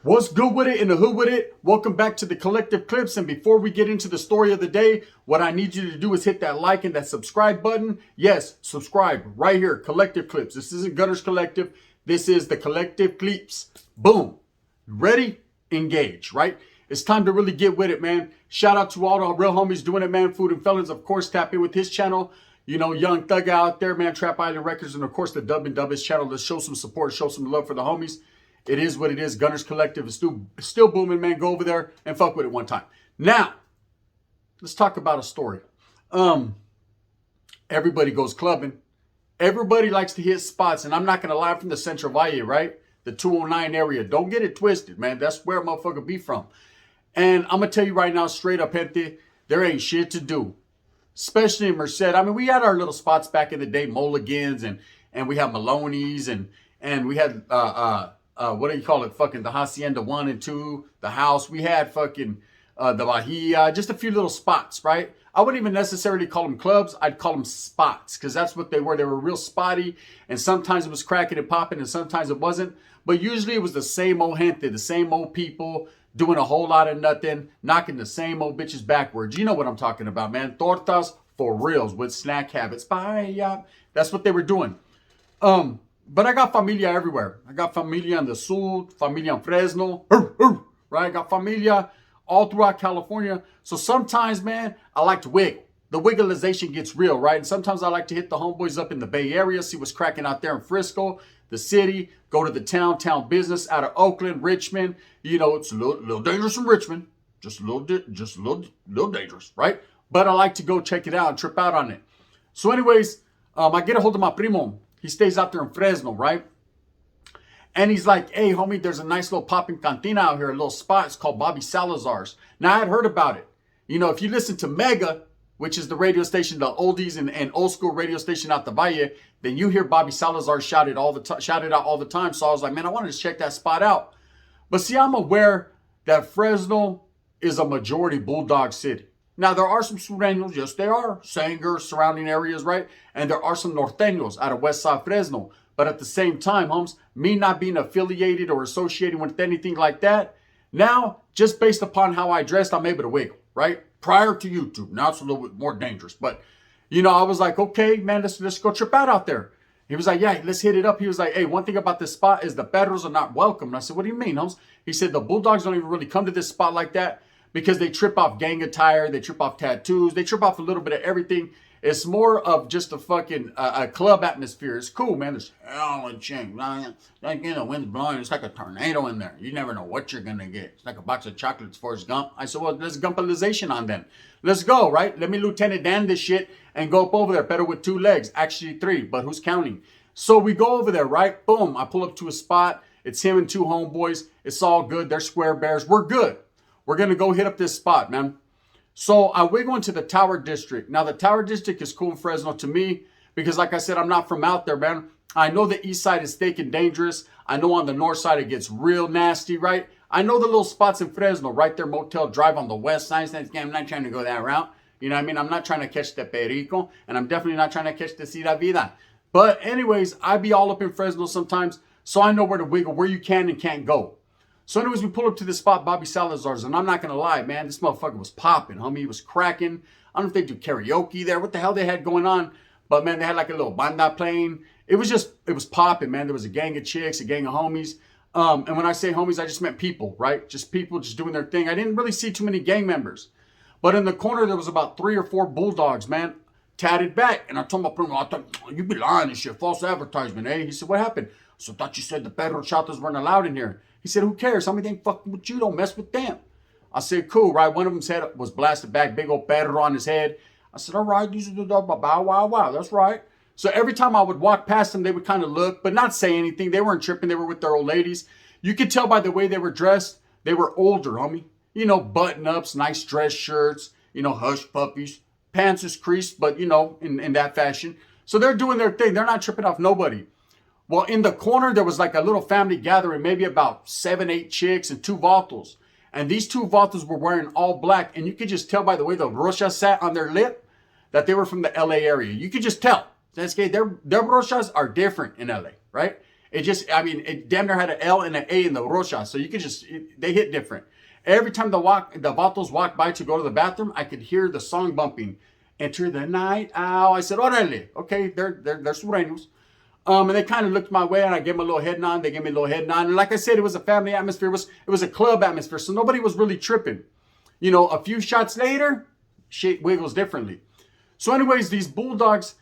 What's good with it in the hood with it? Welcome back to the Collective Clips. And before we get into the story of the day, what I need you to do is hit that like and that subscribe button. Yes, subscribe right here, Collective Clips. This isn't Gunners Collective. This is the Collective Clips. Boom. Ready? Engage, right? It's time to really get with it, man. Shout out to all the real homies doing it, man. Food and Felons, of course, tap in with his channel. You know, Young Thug out there, man. Trap Island Records, and of course, the Dub and Dub his channel. Let's show some support, show some love for the homies. It is what it is. Gunners Collective is still booming, man. Go over there and fuck with it one time. Now, let's talk about a story. Everybody goes clubbing. Everybody likes to hit spots, and I'm not going to lie, from the Central Valle, right? The 209 area. Don't get it twisted, man. That's where a motherfucker be from. And I'm going to tell you right now, straight up, gente, there ain't shit to do. Especially in Merced. I mean, we had our little spots back in the day, Mulligans, and we had Maloney's, and we had, what do you call it? Fucking the Hacienda 1 and 2, the house. We had fucking the Bahia, just a few little spots, right? I wouldn't even necessarily call them clubs. I'd call them spots because that's what they were. They were real spotty, and sometimes it was cracking and popping, and sometimes it wasn't. But usually it was the same old gente, the same old people doing a whole lot of nothing, knocking the same old bitches backwards. You know what I'm talking about, man. Tortas for reals with snack habits. Bye. That's what they were doing. But I got familia everywhere. I got familia in the Sud, familia in Fresno, right? I got familia all throughout California. So sometimes, man, I like to wiggle. The wiggleization gets real, right? And sometimes I like to hit the homeboys up in the Bay Area, see what's cracking out there in Frisco, the city, go to the town business out of Oakland, Richmond. You know, it's a little dangerous in Richmond. Just a little dangerous, right? But I like to go check it out and trip out on it. So anyways, I get a hold of my primo. He stays out there in Fresno, right? And he's like, hey, homie, there's a nice little popping cantina out here, a little spot. It's called Bobby Salazar's. Now, I had heard about it. You know, if you listen to Mega, which is the radio station, the oldies and old school radio station out the Valle, then you hear Bobby Salazar shout it out all the time. So I was like, man, I wanted to check that spot out. But see, I'm aware that Fresno is a majority Bulldog city. Now, there are some Sureños, yes, there are. Sanger, surrounding areas, right? And there are some Norteños out of West Side Fresno. But at the same time, homes, me not being affiliated or associated with anything like that, now, just based upon how I dressed, I'm able to wiggle, right? Prior to YouTube. Now it's a little bit more dangerous. But, you know, I was like, okay, man, let's go trip out there. He was like, yeah, let's hit it up. He was like, hey, one thing about this spot is the perros are not welcome. And I said, what do you mean, Holmes? He said, the Bulldogs don't even really come to this spot like that because they trip off gang attire, they trip off tattoos, they trip off a little bit of everything. It's more of just a fucking a club atmosphere. It's cool, man. There's hell and ching. Like, you know, wind's blowing. It's like a tornado in there. You never know what you're going to get. It's like a box of chocolates for his Gump. I said, well, let's Gumpalization on then. Let's go, right? Let me Lieutenant Dan this shit and go up over there. Better with 2 legs. Actually 3, but who's counting? So we go over there, right? Boom. I pull up to a spot. It's him and 2 homeboys. It's all good. They're square bears. We're good. We're going to go hit up this spot, man. So I wiggle into the Tower District. Now, the Tower District is cool in Fresno to me because, like I said, I'm not from out there, man. I know the east side is thick and dangerous. I know on the north side it gets real nasty, right? I know the little spots in Fresno, right there, Motel Drive on the west side. I'm not trying to go that route. You know what I mean? I'm not trying to catch the Perico, and I'm definitely not trying to catch the Cira Vida. But anyways, I be all up in Fresno sometimes, so I know where to wiggle, where you can and can't go. So anyways, we pull up to this spot, Bobby Salazar's, and I'm not going to lie, man, this motherfucker was popping, homie. He was cracking. I don't know if they do karaoke there, what the hell they had going on, but man, they had like a little banda playing. It was popping, man. There was a gang of chicks, a gang of homies. And when I say homies, I just meant people, right? Just people just doing their thing. I didn't really see too many gang members. But in the corner, there was about 3 or 4 Bulldogs, man, tatted back. And I told my primo, I thought, you be lying and shit, false advertisement, eh? He said, what happened? So I thought you said the perro shoutouts weren't allowed in here. He said, who cares? Somebody ain't fucking with you. Don't mess with them. I said, cool, right? One of them's head was blasted back, big old perro on his head. I said, all right, these are the bow, wow, wow. That's right. So every time I would walk past them, they would kind of look, but not say anything. They weren't tripping. They were with their old ladies. You could tell by the way they were dressed. They were older, homie. You know, button-ups, nice dress shirts, you know, hush puppies. Pants is creased, but, you know, in that fashion. So they're doing their thing. They're not tripping off nobody. Well, in the corner, there was like a little family gathering, maybe about 7, 8 chicks and 2 vatos. And these 2 vatos were wearing all black. And you could just tell by the way the brochas sat on their lip that they were from the LA area. You could just tell. Their brochas are different in LA, right? It just, I mean, it damn near had an L and an A in the Rocha. So you could just, they hit different. Every time the vatos walked by to go to the bathroom, I could hear the song bumping. Enter the night out. I said, orale. Okay, they're sureños. And they kind of looked my way, and I gave them a little head nod. They gave me a little head nod. And like I said, it was a family atmosphere. It was a club atmosphere. So nobody was really tripping. You know, a few shots later, shit wiggles differently. So anyways, these Bulldogs,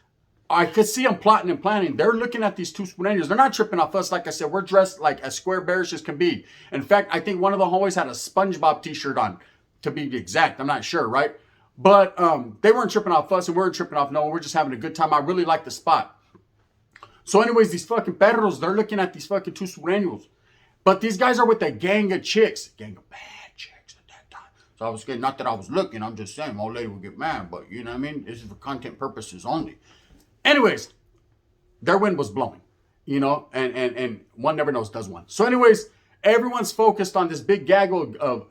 I could see them plotting and planning. They're looking at these two Sureños. They're not tripping off us. Like I said, we're dressed like as square bearish as can be. In fact, I think one of the homies had a SpongeBob t-shirt on, to be exact. I'm not sure, right? But they weren't tripping off us, and we weren't tripping off no one. We're just having a good time. I really like the spot. So anyways, these fucking perros, they're looking at these fucking two Sureños. But these guys are with a gang of chicks. Gang of bad chicks at that time. So I was getting, not that I was looking, I'm just saying, my old lady would get mad. But you know what I mean? This is for content purposes only. Anyways, their wind was blowing, you know, and one never knows does one. So anyways, everyone's focused on this big gaggle of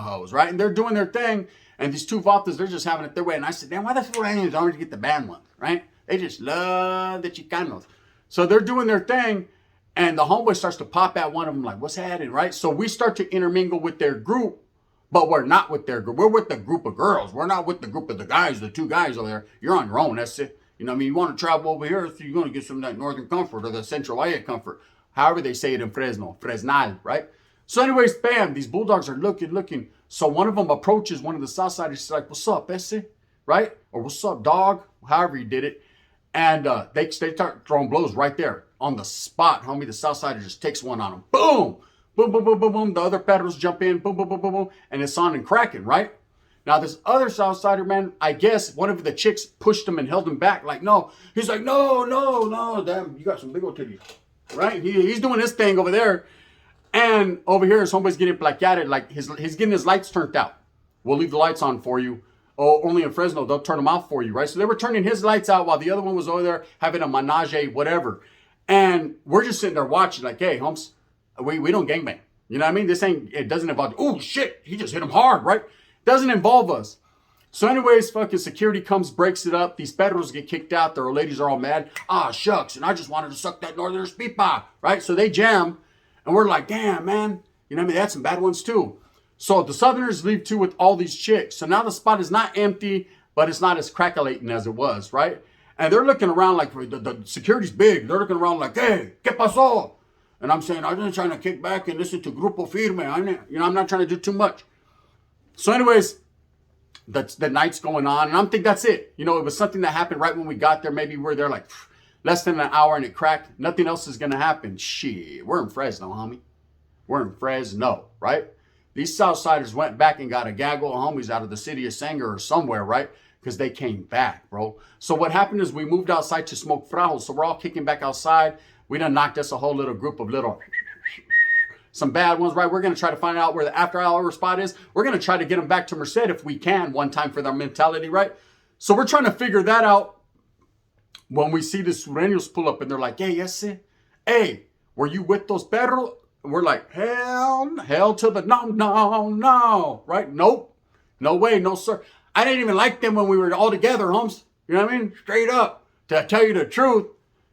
hoes, right? And they're doing their thing. And these two vatos, they're just having it their way. And I said, damn, why the Sureños always get the bad ones, right? They just love the Chicanos. So they're doing their thing, and the homeboy starts to pop at one of them like, what's happening, right? So we start to intermingle with their group, but we're not with their group. We're with the group of girls. We're not with the group of the guys, the two guys over there. You're on your own, that's it. You know what I mean? You want to travel over here, so you're going to get some of that northern comfort or the central Valle comfort. However they say it in Fresno, Fresnal, right? So anyways, bam, these Bulldogs are looking. So one of them approaches one of the Southsiders. She's like, what's up, Bessie? Right? Or what's up, dog? However he did it. And they start throwing blows right there on the spot. Homie, the Southsider just takes one on them. Boom! Boom, boom, boom, boom, boom. The other pedals jump in. Boom, boom, boom, boom, boom. And it's on and cracking, right? Now, this other Southsider, man, I guess one of the chicks pushed him and held him back. Like, no. He's like, no. Damn, you got some big old titties. Right? He's doing his thing over there. And over here, his homeboy's getting plaqueated. Like, he's getting his lights turned out. We'll leave the lights on for you. Oh, only in Fresno, they'll turn them off for you, right? So they were turning his lights out while the other one was over there having a menage, whatever. And we're just sitting there watching like, hey, Holmes, we don't gangbang. You know what I mean? It doesn't involve, oh, shit, he just hit him hard, right? Doesn't involve us. So anyways, fucking security comes, breaks it up. These perros get kicked out. Their ladies are all mad. Ah, shucks, and I just wanted to suck that northerner's pipa, right? So they jam, and we're like, damn, man. You know what I mean? They had some bad ones too. So the Southerners leave too with all these chicks. So now the spot is not empty, but it's not as crackulating as it was, right? And they're looking around like, the security's big. They're looking around like, hey, ¿qué pasó? And I'm saying, I'm just trying to kick back and listen to Grupo Firme. I'm not trying to do too much. So anyways, the night's going on. And I'm thinking that's it. You know, it was something that happened right when we got there. Maybe we're there like less than an hour and it cracked. Nothing else is going to happen. Shit, we're in Fresno, homie. We're in Fresno, right? These Southsiders went back and got a gaggle of homies out of the city of Sanger or somewhere, right? Because they came back, bro. So what happened is we moved outside to smoke frajos. So we're all kicking back outside. We done knocked us a whole little group of some bad ones, right? We're going to try to find out where the after hour spot is. We're going to try to get them back to Merced if we can one time for their mentality, right? So we're trying to figure that out when we see the Sureños pull up and they're like, hey, yes, hey, were you with those perros? We're like, hell to the no, right? Nope. No way, no sir. I didn't even like them when we were all together, Holmes. You know what I mean? Straight up. To tell you the truth,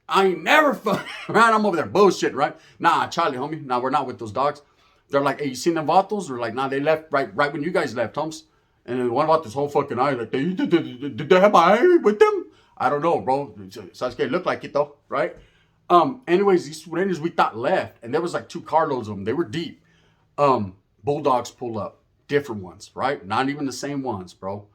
I ain't never fucking around. I'm over there bullshit, right? Nah, Charlie, homie. Nah, we're not with those dogs. They're like, hey, you seen them vatos? We're like, nah, they left right when you guys left, Holmes. And then one about this whole fucking eye, like, did they have my eye with them? I don't know, bro. Sasuke looked like it though, right? Anyways, these Sureños we thought left, and there was like 2 carloads of them. They were deep. Bulldogs pull up, different ones, right? Not even the same ones, bro.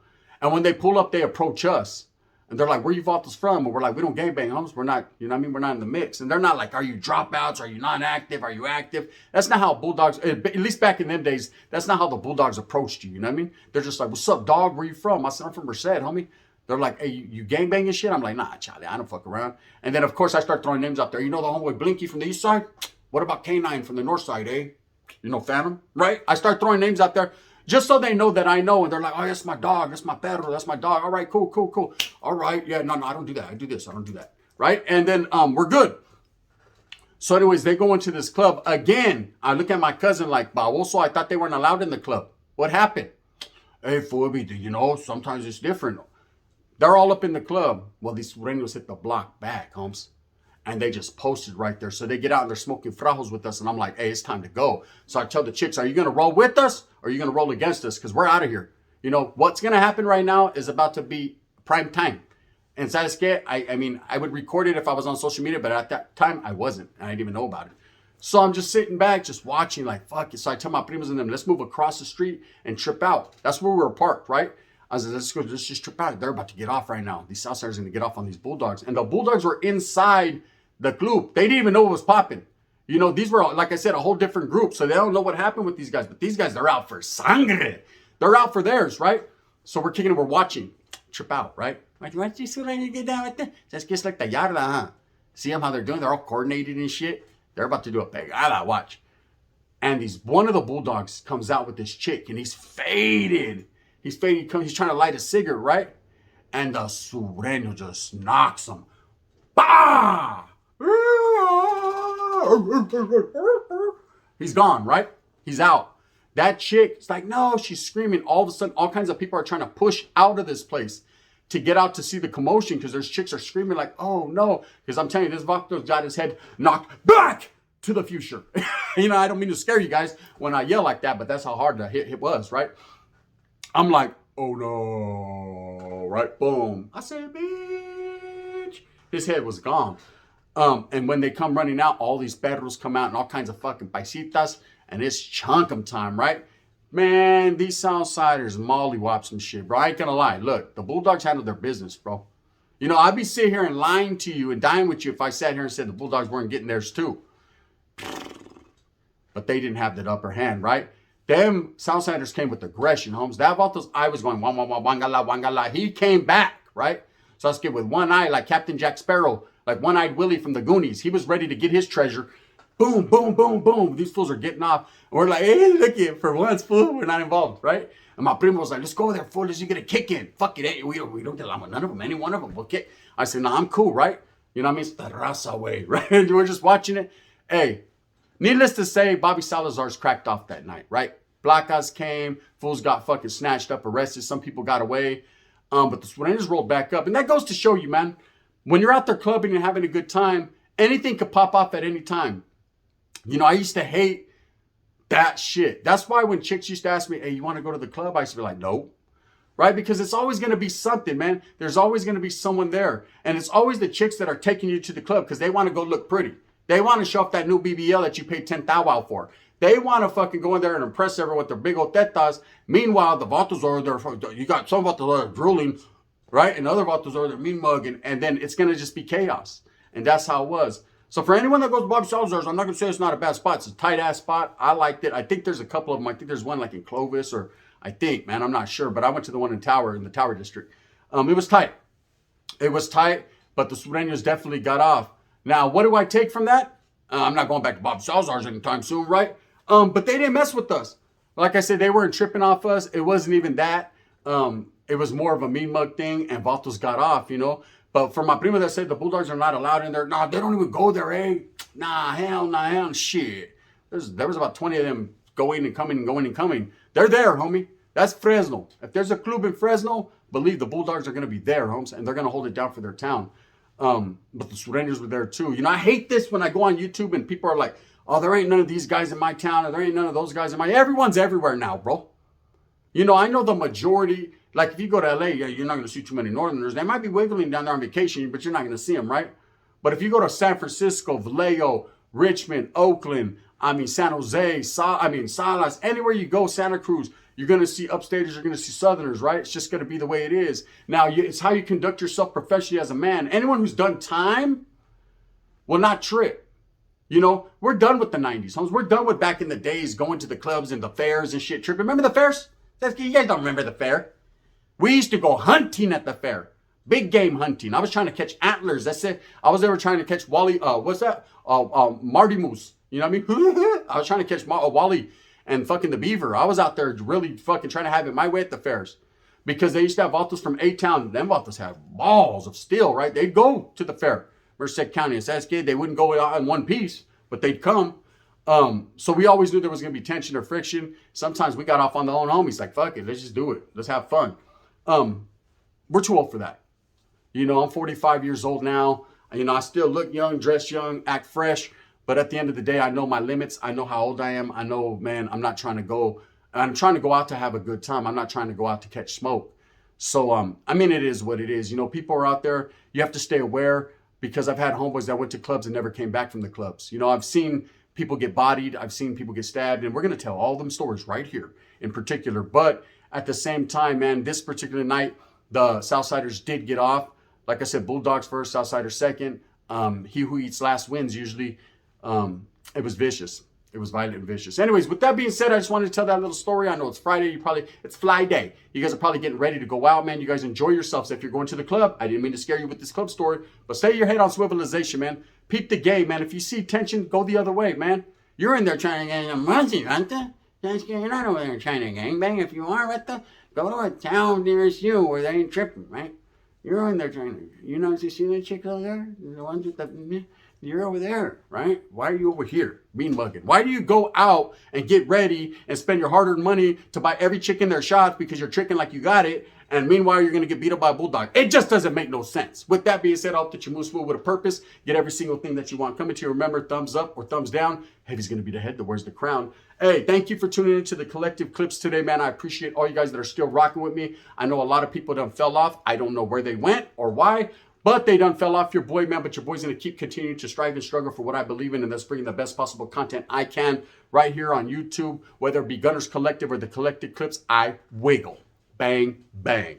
And when they pull up, they approach us, and they're like, "Where you vatos from?" And we're like, "We don't gangbang, homes. We're not, you know what I mean? We're not in the mix." And they're not like, "Are you dropouts? Are you non-active? Are you active?" That's not how Bulldogs, at least back in them days, that's not how the Bulldogs approached you. You know what I mean? They're just like, "What's up, dog? Where you from?" I said, "I'm from Merced, homie." They're like, hey, you gangbanging shit? I'm like, nah, Charlie, I don't fuck around. And then, of course, I start throwing names out there. You know the homeboy Blinky from the east side? What about K9 from the north side, eh? You know Phantom, right? I start throwing names out there just so they know that I know. And they're like, oh, that's my dog. That's my perro. That's my dog. All right, cool. All right, yeah, no, I don't do that. I do this. I don't do that, right? And then we're good. So anyways, they go into this club. Again, I look at my cousin like, Bawoso, I thought they weren't allowed in the club. What happened? Hey, Phoebe, you know, sometimes it's different. They're all up in the club. Well, these Sureños hit the block back, Holmes. And they just posted right there. So they get out and they're smoking frajos with us. And I'm like, hey, it's time to go. So I tell the chicks, are you going to roll with us or are you going to roll against us? Because we're out of here. You know, what's going to happen right now is about to be prime time. And ¿sabes qué? I mean, I would record it if I was on social media, but at that time I wasn't. I didn't even know about it. So I'm just sitting back, just watching like, fuck it. So I tell my primos and them, let's move across the street and trip out. That's where we were parked, right? I was like, let's just trip out. They're about to get off right now. These Southsiders are going to get off on these Bulldogs. And the Bulldogs were inside the club. They didn't even know what was popping. You know, these were, like I said, a whole different group. So they don't know what happened with these guys. But these guys, they're out for sangre. They're out for theirs, right? So we're kicking and we're watching. Trip out, right? Why don't you let you get down with that? That's just like the yarda, huh? See them how they're doing? They're all coordinated and shit. They're about to do a pegada, watch. And one of the Bulldogs comes out with this chick and he's faded. He's faded. He's trying to light a cigarette, right? And the Sureño just knocks him. Bah! He's gone, right? He's out. That chick, it's like, no, she's screaming. All of a sudden, all kinds of people are trying to push out of this place to get out to see the commotion because there's chicks are screaming like, oh no. Because I'm telling you, this Vato's got his head knocked back to the future. You know, I don't mean to scare you guys when I yell like that, but that's how hard the hit was, right? I'm like, oh no, right? Boom. I said, bitch. His head was gone. And when they come running out, all these perros come out and all kinds of fucking paisitas, and it's chunkum time, right? Man, these Southsiders mollywop some shit, bro. I ain't gonna lie. Look, the Bulldogs handled their business, bro. You know, I'd be sitting here and lying to you and dying with you if I sat here and said the Bulldogs weren't getting theirs too. But they didn't have that upper hand, right? Them Southsiders came with aggression, Holmes. That Vatos, I was going, wangala, wangala. He came back, right? So let's get with one eye like Captain Jack Sparrow, like One-Eyed Willie from the Goonies. He was ready to get his treasure. Boom, boom, boom, boom. These fools are getting off. And we're like, hey, look at for once, fool. We're not involved, right? And my primo was like, let's go there, fool. Let's get a kick in. Fuck it. Hey, we don't get along with none of them. Any one of them will kick. I said, nah, I'm cool, right? You know what I mean? It's the raza way, right? We're just watching it. Hey, needless to say, Bobby Salazar's cracked off that night, right? Placas came. Fools got fucking snatched up, arrested. Some people got away. But the Sureños rolled back up. And that goes to show you, man, when you're out there clubbing and having a good time, anything could pop off at any time. You know, I used to hate that shit. That's why when chicks used to ask me, hey, you want to go to the club? I used to be like, no. Right? Because it's always going to be something, man. There's always going to be someone there. And it's always the chicks that are taking you to the club because they want to go look pretty. They want to show off that new BBL that you paid 10,000 for. They want to fucking go in there and impress everyone with their big old tetas. Meanwhile, the vatos are there. You got some vatos that are drooling, right? And other vatos are there mean mugging. And then it's going to just be chaos. And that's how it was. So for anyone that goes to Bobby Salazar's, I'm not going to say it's not a bad spot. It's a tight-ass spot. I liked it. I think there's a couple of them. I think there's one like in Clovis or I think, man, I'm not sure. But I went to the one in the Tower District. It was tight. It was tight, but the Sureños definitely got off. Now, what do I take from that? I'm not going back to Bobby Salazar's anytime soon, right? But they didn't mess with us. Like I said, they weren't tripping off us. It wasn't even that. It was more of a mean mug thing, and Vatos got off, you know. But for my primo that said the Bulldogs are not allowed in there, nah, they don't even go there, eh? Nah, hell, shit. There was about 20 of them going and coming. They're there, homie. That's Fresno. If there's a club in Fresno, believe the Bulldogs are going to be there, homes, and they're going to hold it down for their town. But the Sureños were there too. You know, I hate this when I go on YouTube and people are like, oh, there ain't none of these guys in my town, or there ain't none of those guys in my... Everyone's everywhere now, bro. You know, I know the majority... Like, if you go to LA, you're not going to see too many Northerners. They might be wiggling down there on vacation, but you're not going to see them, right? But if you go to San Francisco, Vallejo, Richmond, Oakland, San Jose, Salas, anywhere you go, Santa Cruz, you're going to see upstaters, you're going to see Southerners, right? It's just going to be the way it is. Now, it's how you conduct yourself professionally as a man. Anyone who's done time will not trip. You know, we're done with the 90s, homes. We're done with back in the days going to the clubs and the fairs and shit. Trip. Remember the fairs? You guys don't remember the fair. We used to go hunting at the fair. Big game hunting. I was trying to catch antlers. That's it. I was ever trying to catch Wally. What's that? Marty Moose. You know what I mean? I was trying to catch Wally and fucking the beaver. I was out there really fucking trying to have it my way at the fairs. Because they used to have vatos from A-Town. Them vatos have balls of steel, right? They'd go to the fair. Merced County and Saskade. They wouldn't go out in one piece, but they'd come. So we always knew there was going to be tension or friction. Sometimes we got off on the own homies. Like, fuck it. Let's just do it. Let's have fun. We're too old for that. You know, I'm 45 years old now. You know, I still look young, dress young, act fresh. But at the end of the day, I know my limits. I know how old I am. I know, man, I'm trying to go out to have a good time. I'm not trying to go out to catch smoke. So, I mean, it is what it is. You know, people are out there. You have to stay aware, because I've had homeboys that went to clubs and never came back from the clubs. You know, I've seen people get bodied. I've seen people get stabbed. And we're going to tell all them stories right here in particular. But at the same time, man, this particular night, the Southsiders did get off. Like I said, Bulldogs first, Southsiders second. He who eats last wins usually. It was vicious. It was violent and vicious. Anyways, with that being said, I just wanted to tell that little story. I know it's Friday. It's Fly Day. You guys are probably getting ready to go out, man. You guys enjoy yourselves. If you're going to the club, I didn't mean to scare you with this club story, but stay your head on swivelization, man. Peep the game, man. If you see tension, go the other way, man. You're in there trying to get some money, right? You're not over there trying to gangbang. If you are, right, go to a town nearest you where they ain't tripping, right? You're in there trying to, you see that chick over there? The ones with the... You're over there, right? Why are you over here mean mugging? Why do you go out and get ready and spend your hard-earned money to buy every chicken their shots because you're tricking like you got it, and meanwhile you're going to get beat up by a bulldog? It just doesn't make no sense. With that being said, I hope that you move smooth with a purpose. Get every single thing that you want coming to you. Remember, thumbs up or thumbs down. Heavy's going to be the head that wears the crown. Hey, thank you for tuning into the collective clips today, man. I appreciate all you guys that are still rocking with me. I know a lot of people done fell off. I don't know where they went or why, but they done fell off your boy, man. But your boy's going to keep continuing to strive and struggle for what I believe in, and that's bringing the best possible content I can right here on YouTube, whether it be Gunners Collective or the Collective Clips. I wiggle. Bang, bang.